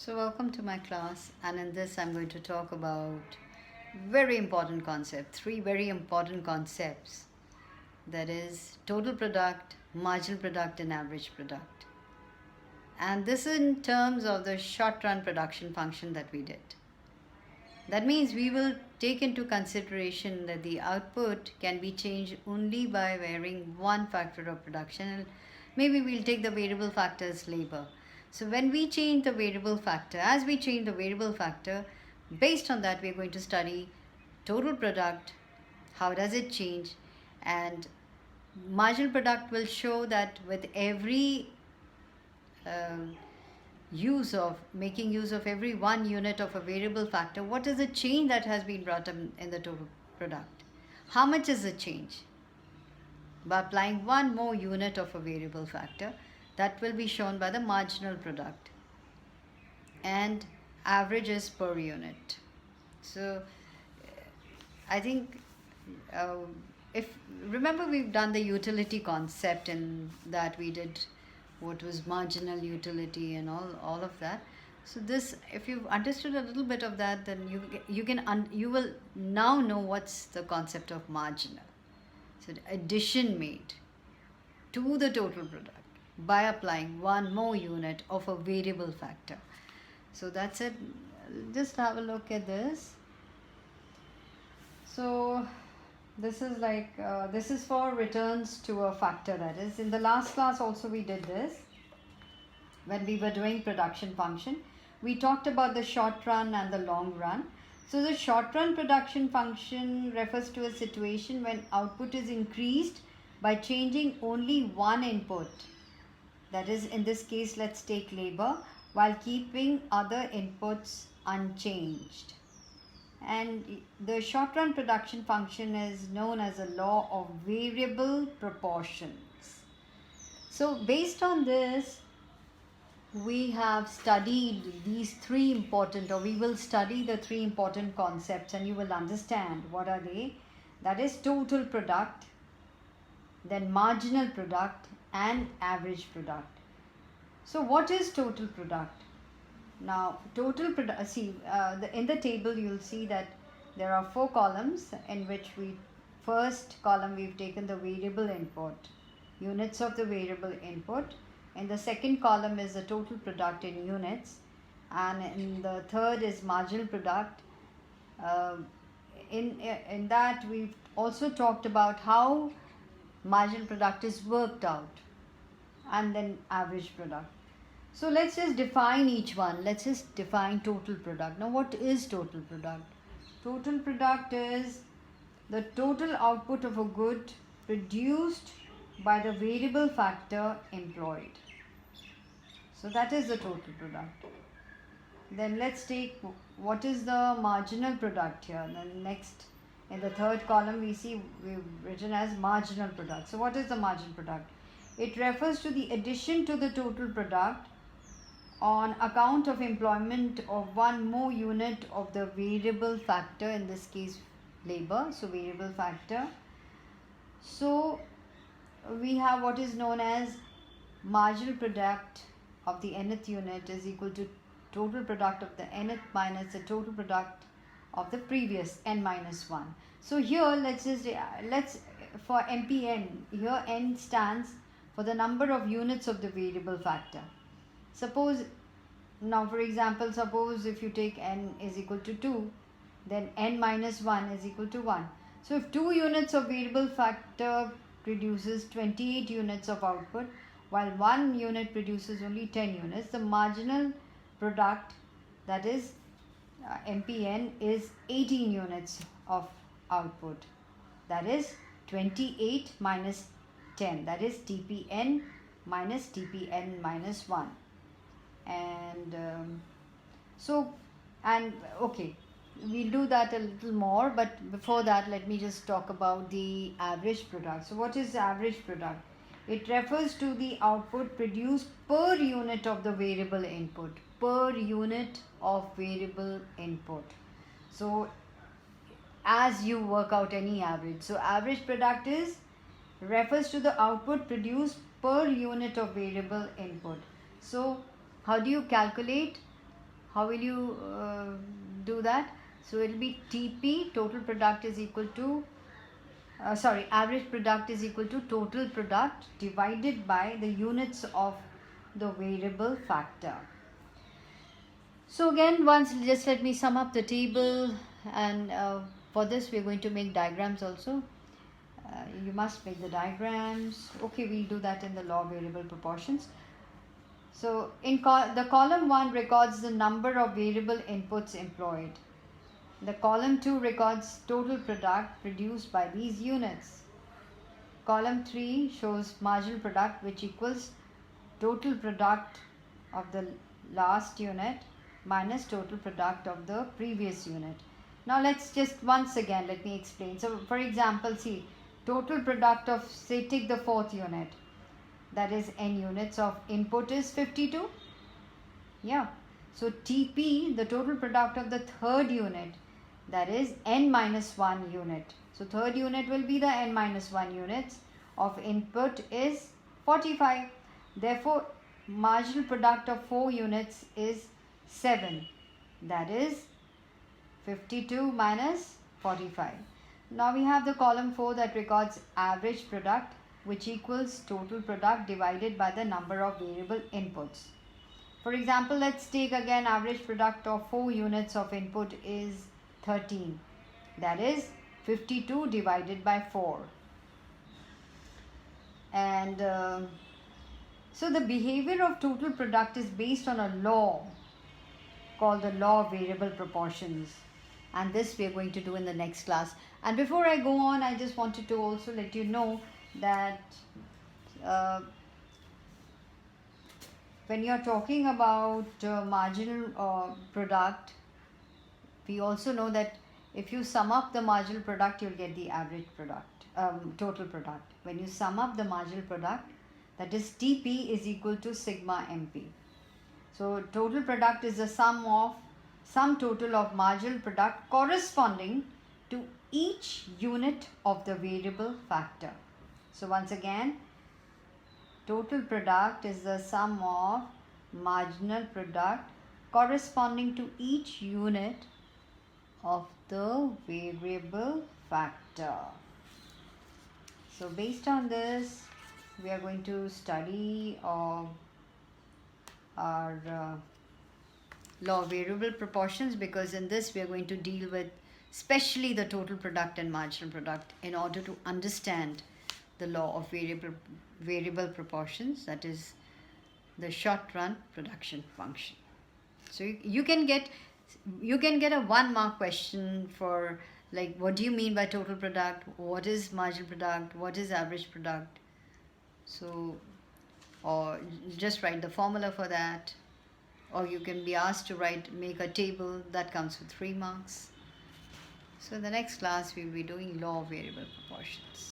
So welcome to my class, and in this I'm going to talk about very important concept, three very important concepts, that is total product, marginal product and average product. And this in terms of the short run production function that we did. That means we will take into consideration that the output can be changed only by varying one factor of production, and maybe we'll take the variable factor as labor. So when we change the variable factor, as we change the variable factor, based on that we're going to study total product, how does it change, and marginal product will show that with every making use of every 1 unit of a variable factor, what is the change that has been brought in the total product? How much is the change? By applying one more unit of a variable factor, that will be shown by the marginal product, and average is per unit. So I think uh, if remember, we've done the utility concept, and that we did what was marginal utility and all of that. So this, if you've understood a little bit of that, then you will now know what's the concept of marginal. So addition made to the total product by applying one more unit of a variable factor. So that's it. Just have a look at this. So this is this is for returns to a factor. That is, in the last class also we did this when we were doing production function. We talked about the short run and the long run. So the short run production function refers to a situation when output is increased by changing only one input. That is, in this case, let's take labor, while keeping other inputs unchanged. And the short run production function is known as a law of variable proportions. So based on this, we have studied these three important, or we will study the three important concepts, and you will understand what are they. That is total product, then marginal product and average product. So what is total product? Now total product, in the table you'll see that there are 4 columns, in which first column we've taken the variable input, units of the variable input. In the second column is the total product in units, and in the third is marginal product. In that we've also talked about how marginal product is worked out, and then average product. So let's just define each one. Let's just define total product. Now what is total product? Total product is the total output of a good produced by the variable factor employed. So that is the total product. Then let's take what is the marginal product here. Then next, in the third column, we see we've written as marginal product. So what is the marginal product? It refers to the addition to the total product on account of employment of one more unit of the variable factor, in this case labor, so variable factor. So we have what is known as marginal product of the nth unit is equal to total product of the nth minus the total product of the previous n minus 1. So here let's for MPN, here n stands for the number of units of the variable factor. Suppose, now for example, suppose if you take n is equal to 2, then n minus 1 is equal to 1. So if 2 units of variable factor produces 28 units of output, while 1 unit produces only 10 units, the marginal product, that is MPN, is 18 units of output. That is 28 minus 10, that is TPN minus TPN minus 1. And okay, we'll do that a little more, but before that let me just talk about the average product. So what is average product? It refers to the output produced per unit of the variable input, per unit of variable input. So as you work out any average, so average product refers to the output produced per unit of variable input. So how do you calculate? How will you do that? So it will be TP, total product, is equal to average product is equal to total product divided by the units of the variable factor. So again, once just let me sum up the table, and for this we are going to make diagrams also. You must make the diagrams. Okay, we'll do that in the law of variable proportions. So in the column 1 records the number of variable inputs employed. The column 2 records total product produced by these units. Column 3 shows marginal product, which equals total product of the last unit minus total product of the previous unit. Now let's just once again let me explain. So for example, see, total product of, say, take the 4th unit, that is n units of input, is 52. Yeah. So TP, the total product of the 3rd unit, that is n minus 1 unit. So 3rd unit will be the n minus 1 units of input is 45. Therefore, marginal product of 4 units is 7. That is 52 minus 45. Now we have the column 4 that records average product, which equals total product divided by the number of variable inputs. For example, let's take again average product of 4 units of input is 13. That is 52 divided by 4. And so the behavior of total product is based on a law called the law of variable proportions, and this we are going to do in the next class. And before I go on, I just wanted to also let you know that when you are talking about marginal product, we also know that if you sum up the marginal product, you'll get the average product, total product. When you sum up the marginal product, that is TP is equal to sigma MP. So total product is the sum total of marginal product corresponding to each unit of the variable factor. So once again, total product is the sum of marginal product corresponding to each unit of the variable factor. So based on this, we are going to study our law of variable proportions, because in this we are going to deal with especially the total product and marginal product in order to understand the law of variable proportions, that is the short run production function. So you can get a 1 mark question for, like, what do you mean by total product, what is marginal product, what is average product. So, or just write the formula for that, or you can be asked to make a table that comes with 3 marks. So in the next class we will be doing law of variable proportions.